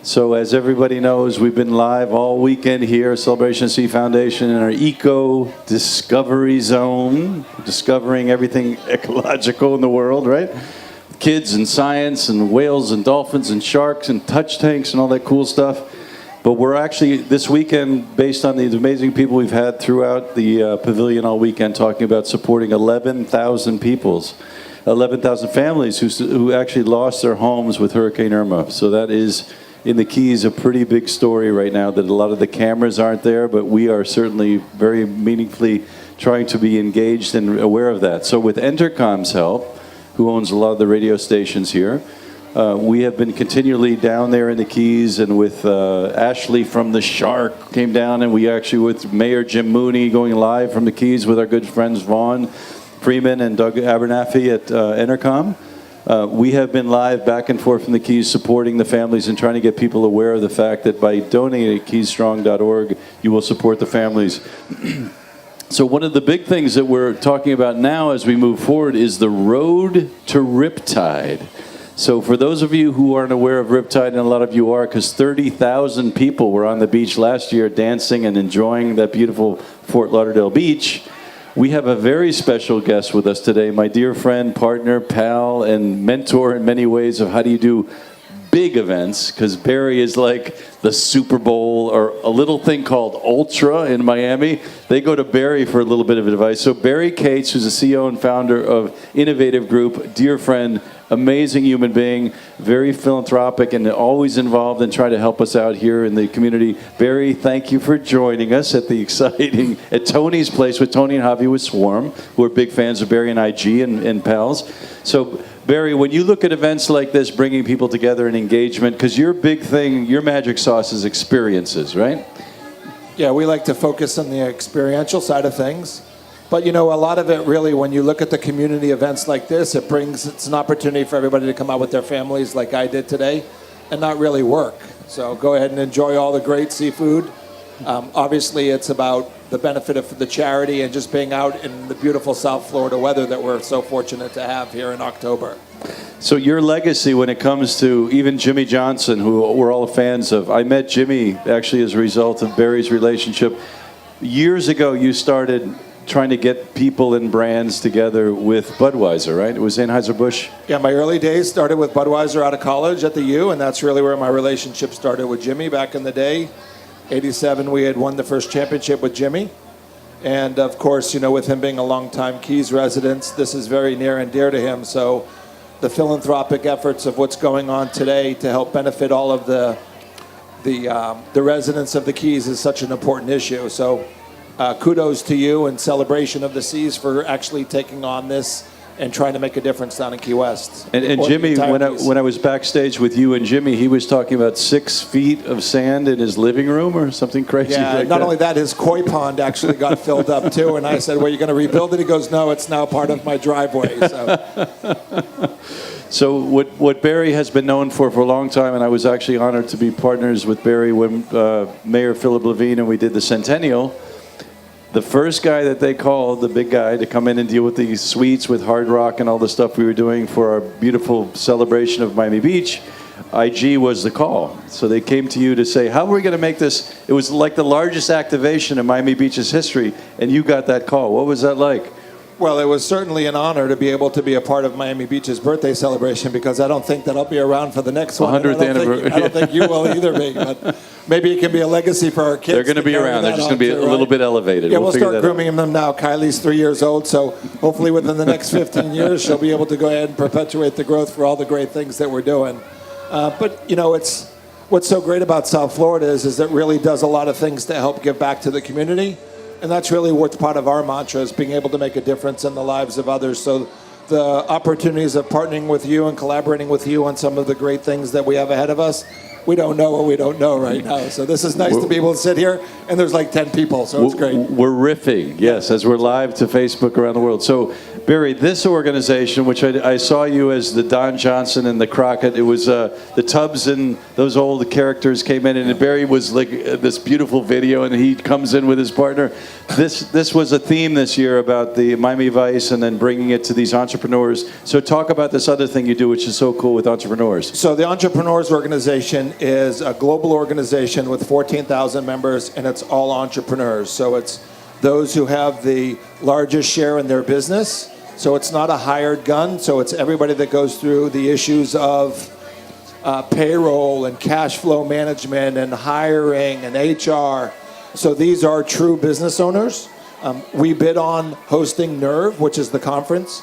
So as everybody knows, we've been live all weekend here, Celebration Sea Foundation in our Eco Discovery Zone, discovering everything ecological in the world, right? Kids and science and whales and dolphins and sharks and touch tanks and all that cool stuff. But we're actually, this weekend, based on the amazing people we've had throughout the pavilion all weekend, talking about supporting 11,000 families who actually lost their homes with Hurricane Irma. So that is, in the Keys, a pretty big story right now, that a lot of the cameras aren't there, but we are certainly very meaningfully trying to be engaged and aware of that. So with Entercom's help, who owns a lot of the radio stations here, we have been continually down there in the Keys, and with Ashley from the Shark came down, and we actually, with Mayor Jim Mooney, going live from the Keys with our good friends Vaughn Freeman and Doug Abernathy at Entercom. We have been live back and forth from the Keys, supporting the families and trying to get people aware of the fact that by donating at keystrong.org, you will support the families. So one of the big things that we're talking about now as we move forward is the road to Riptide. So for those of you who aren't aware of Riptide, and a lot of you are, because 30,000 people were on the beach last year dancing and enjoying that beautiful Fort Lauderdale beach, we have a very special guest with us today, my dear friend, partner, pal, and mentor in many ways of how do you do big events, because Barry is like the Super Bowl or a little thing called Ultra in Miami. They go to Barry for a little bit of advice. So Barry Cates, who's the CEO and founder of Innovative Group, dear friend, amazing human being, very philanthropic and always involved in trying to help us out here in the community. Barry, thank you for joining us at the exciting, at Tony's place with Tony and Javi with Swarm, who are big fans of Barry and IG and pals. So Barry, when you look at events like this, bringing people together and engagement, because your big thing, your magic sauce is experiences, right? Yeah, we like to focus on the experiential side of things. But, you know, a lot of it really, when you look at the community events like this, it's an opportunity for everybody to come out with their families like I did today and not really work. So go ahead and enjoy all the great seafood. Obviously, it's about the benefit of the charity and just being out in the beautiful South Florida weather that we're so fortunate to have here in October. So your legacy when it comes to even Jimmy Johnson, who we're all fans of. I met Jimmy actually as a result of Barry's relationship. Years ago, you started trying to get people and brands together with Budweiser, right? It was Anheuser-Busch? Yeah, my early days started with Budweiser out of college at the U, and that's really where my relationship started with Jimmy back in the day. 87, we had won the first championship with Jimmy. And of course, you know, with him being a longtime Keys resident, this is very near and dear to him. So the philanthropic efforts of what's going on today to help benefit all of the residents of the Keys is such an important issue. So kudos to you and Celebration of the Seas for actually taking on this and trying to make a difference down in Key West. And Jimmy, when I was backstage with you and Jimmy, he was talking about 6 feet of sand in his living room or something crazy. Yeah, like not that. Only that, his koi pond actually got filled up too. And I said, well, you're going to rebuild it? He goes, no, it's now part of my driveway. So what Barry has been known for a long time, and I was actually honored to be partners with Barry when Mayor Philip Levine and we did the Centennial. The first guy that they called, the big guy, to come in and deal with the suites with Hard Rock and all the stuff we were doing for our beautiful celebration of Miami Beach, IG was the call. So they came to you to say, how are we going to make this? It was like the largest activation in Miami Beach's history, and you got that call. What was that like? Well, it was certainly an honor to be able to be a part of Miami Beach's birthday celebration, because I don't think that I'll be around for the next one. 100th anniversary. I don't think you will either be, but maybe it can be a legacy for our kids. They're going to be around. They're just going to be a little bit elevated. Yeah, we'll start grooming them now. Kylie's 3 years old, so hopefully within the next 15 years, she'll be able to go ahead and perpetuate the growth for all the great things that we're doing. But, you know, what's so great about South Florida is it really does a lot of things to help give back to the community. And that's really what's part of our mantra, is being able to make a difference in the lives of others. So the opportunities of partnering with you and collaborating with you on some of the great things that we have ahead of us, we don't know what we don't know right now. So this is nice to be able to sit here, and there's like 10 people, so it's great. We're riffing, yes, as we're live to Facebook around the world. So Barry, this organization, which I saw you as the Don Johnson and the Crockett, it was the Tubbs and those old characters came in, and Barry was like this beautiful video, and he comes in with his partner. This was a theme this year about the Miami Vice and then bringing it to these entrepreneurs. So talk about this other thing you do, which is so cool with entrepreneurs. So the Entrepreneurs Organization is a global organization with 14,000 members, and it's all entrepreneurs. So it's those who have the largest share in their business. So it's not a hired gun. So it's everybody that goes through the issues of payroll and cash flow management and hiring and HR. So these are true business owners. We bid on hosting NERV, which is the conference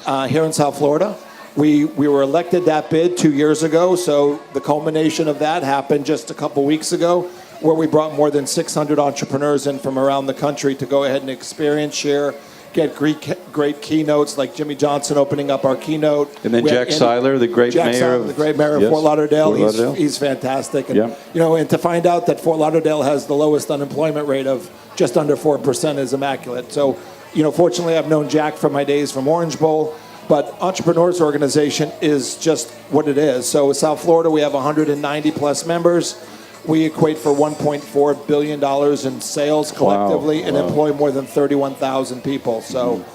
here in South Florida. We were elected that bid 2 years ago, so the culmination of that happened just a couple weeks ago, where we brought more than 600 entrepreneurs in from around the country to go ahead and experience, share, get great keynotes like Jimmy Johnson opening up our keynote. And then Jack Seiler, the great mayor of Fort Lauderdale. Fort Lauderdale. He's fantastic. And, and to find out that Fort Lauderdale has the lowest unemployment rate of just under 4% is immaculate. So, fortunately, I've known Jack from my days from Orange Bowl. But Entrepreneurs Organization is just what it is. So South Florida, we have 190 plus members. We equate for $1.4 billion in sales collectively and employ more than 31,000 people. So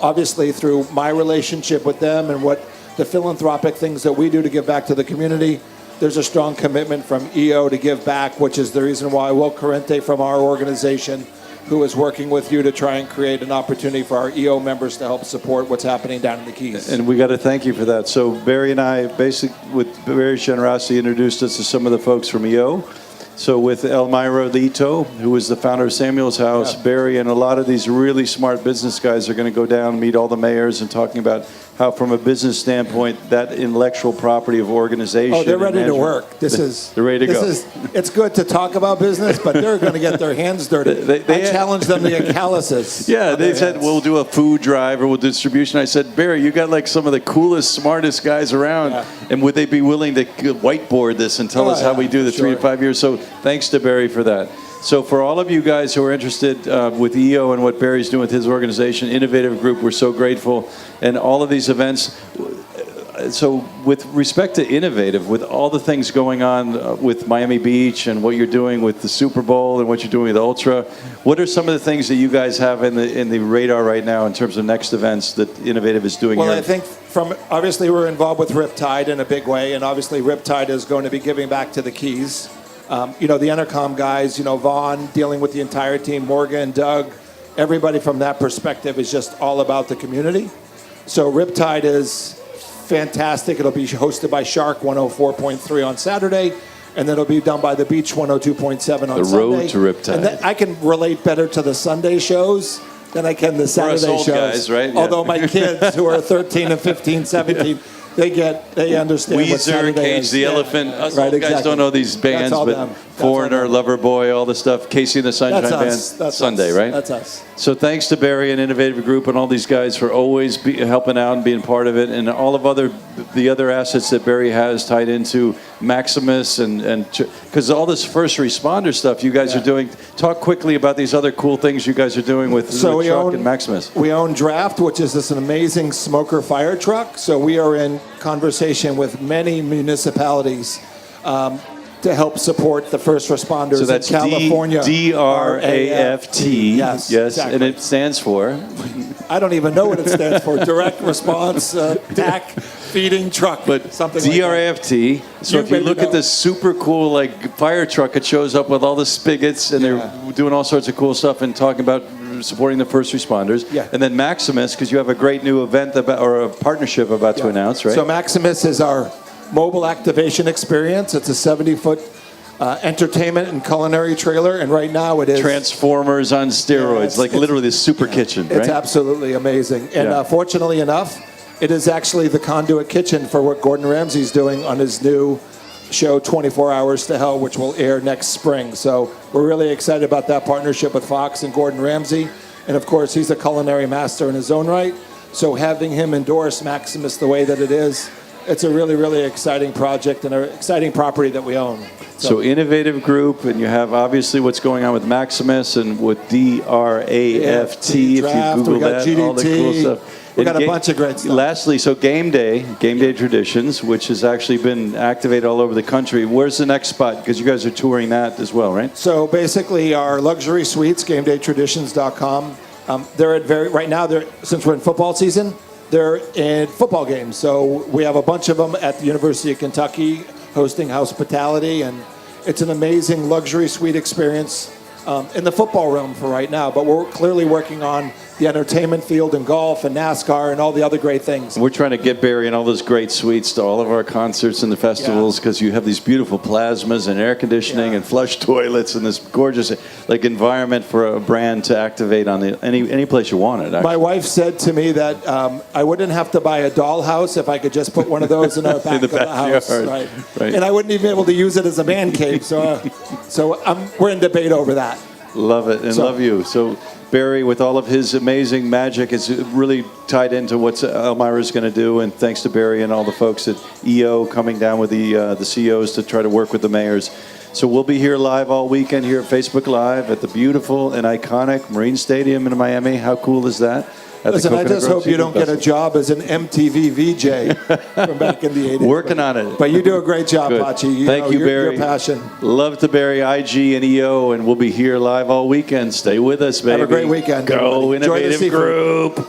obviously through my relationship with them and what the philanthropic things that we do to give back to the community, there's a strong commitment from EO to give back, which is the reason why Will Corrente from our organization, who is working with you to try and create an opportunity for our EO members to help support what's happening down in the Keys. And we got to thank you for that. So Barry and I, basically, with Barry's generosity, introduced us to some of the folks from EO. So with Elmira Lito, who was the founder of Samuel's House, Barry and a lot of these really smart business guys are going to go down and meet all the mayors and talking about how, from a business standpoint, that intellectual property of organization. Oh, they're ready to work. They're ready to go. It's good to talk about business, but they're going to get their hands dirty. I challenged them to get calluses. Yeah, they said, we'll do a food drive or we'll do distribution. I said, Barry, you got like some of the coolest, smartest guys around. Yeah. And would they be willing to whiteboard this and tell us how we do the 3 to 5 years? So thanks to Barry for that. So for all of you guys who are interested with EO and what Barry's doing with his organization, Innovative Group, we're so grateful. And all of these events, so with respect to Innovative, with all the things going on with Miami Beach and what you're doing with the Super Bowl and what you're doing with Ultra, what are some of the things that you guys have in the radar right now in terms of next events that Innovative is doing here? Well, I think obviously we're involved with Riptide in a big way, and obviously Riptide is going to be giving back to the Keys. The Intercom guys, Vaughn dealing with the entire team, Morgan, Doug, everybody from that perspective is just all about the community. So Riptide is fantastic. It'll be hosted by Shark 104.3 on Saturday, and then it'll be done by The Beach 102.7 on Sunday. The road to Riptide. And I can relate better to the Sunday shows than I can the Saturday shows. Guys, right? Yeah. Although my kids who are 13 and 15, 17, they understand Weezer, what Saturday Cage is. the Elephant. Us right, old guys don't know these bands, but Foreigner, Loverboy, all the stuff. Casey and the Sunshine Band. That's Sunday, us. right? That's us. So thanks to Barry and Innovative Group and all these guys for always helping out and being part of it, and all of the other assets that Barry has tied into Maximus and because all this first responder stuff you guys are doing. Talk quickly about these other cool things you guys are doing with Truck and Maximus. We own Draft, which is an amazing smoker fire truck. So we are in conversation with many municipalities to help support the first responders in California. DRAFT. Yes, exactly. And it stands for? I don't even know what it stands for. Direct Response TAC Feeding Truck. But something DRAFT. Like so if you look at this super cool fire truck, it shows up with all the spigots, and they're doing all sorts of cool stuff and talking about supporting the first responders. Yeah. And then Maximus, because you have a great new event or a partnership about to announce, right? So Maximus is our mobile activation experience. It's a 70-foot entertainment and culinary trailer, and right now it is Transformers on steroids, literally the super kitchen, right? It's absolutely amazing. And fortunately enough, it is actually the conduit kitchen for what Gordon Ramsay's doing on his new show 24 Hours to Hell, which will air next spring. So we're really excited about that partnership with Fox and Gordon Ramsay. And of course, he's a culinary master in his own right. So having him endorse Maximus the way that it is, it's a really, really exciting project and an exciting property that we own. So Innovative Group, and you have obviously what's going on with Maximus and with DRAFT, if you Google that, GDT, all the cool stuff. We got a bunch of great stuff. Lastly, so Game Day Traditions, which has actually been activated all over the country. Where's the next spot? Because you guys are touring that as well, right? So basically our luxury suites, GameDayTraditions.com, they're right now, since we're in football season, they're in football games. So we have a bunch of them at the University of Kentucky hosting hospitality, and it's an amazing luxury suite experience in the football realm for right now. But we're clearly working on the entertainment field and golf and NASCAR and all the other great things. We're trying to get Barry and all those great suites to all of our concerts and the festivals because you have these beautiful plasmas and air conditioning and flush toilets and this gorgeous environment for a brand to activate on any place you want it. Actually. My wife said to me that I wouldn't have to buy a dollhouse if I could just put one of those in our back of the house. Right. And I wouldn't even be able to use it as a man cave. So we're in debate over that. Love it and love you. So Barry, with all of his amazing magic, is really tied into what Elmira's going to do. And thanks to Barry and all the folks at EO coming down with the CEOs to try to work with the mayors. So we'll be here live all weekend here at Facebook Live at the beautiful and iconic Marine Stadium in Miami. How cool is that? Listen, I just hope you don't get a job as an MTV VJ from back in the 80s. Working on it. But you do a great job, Patxi. Thank you, Barry. Your passion. Love to Barry, IG, and EO, and we'll be here live all weekend. Stay with us, baby. Have a great weekend. Go, everybody. Innovative Group.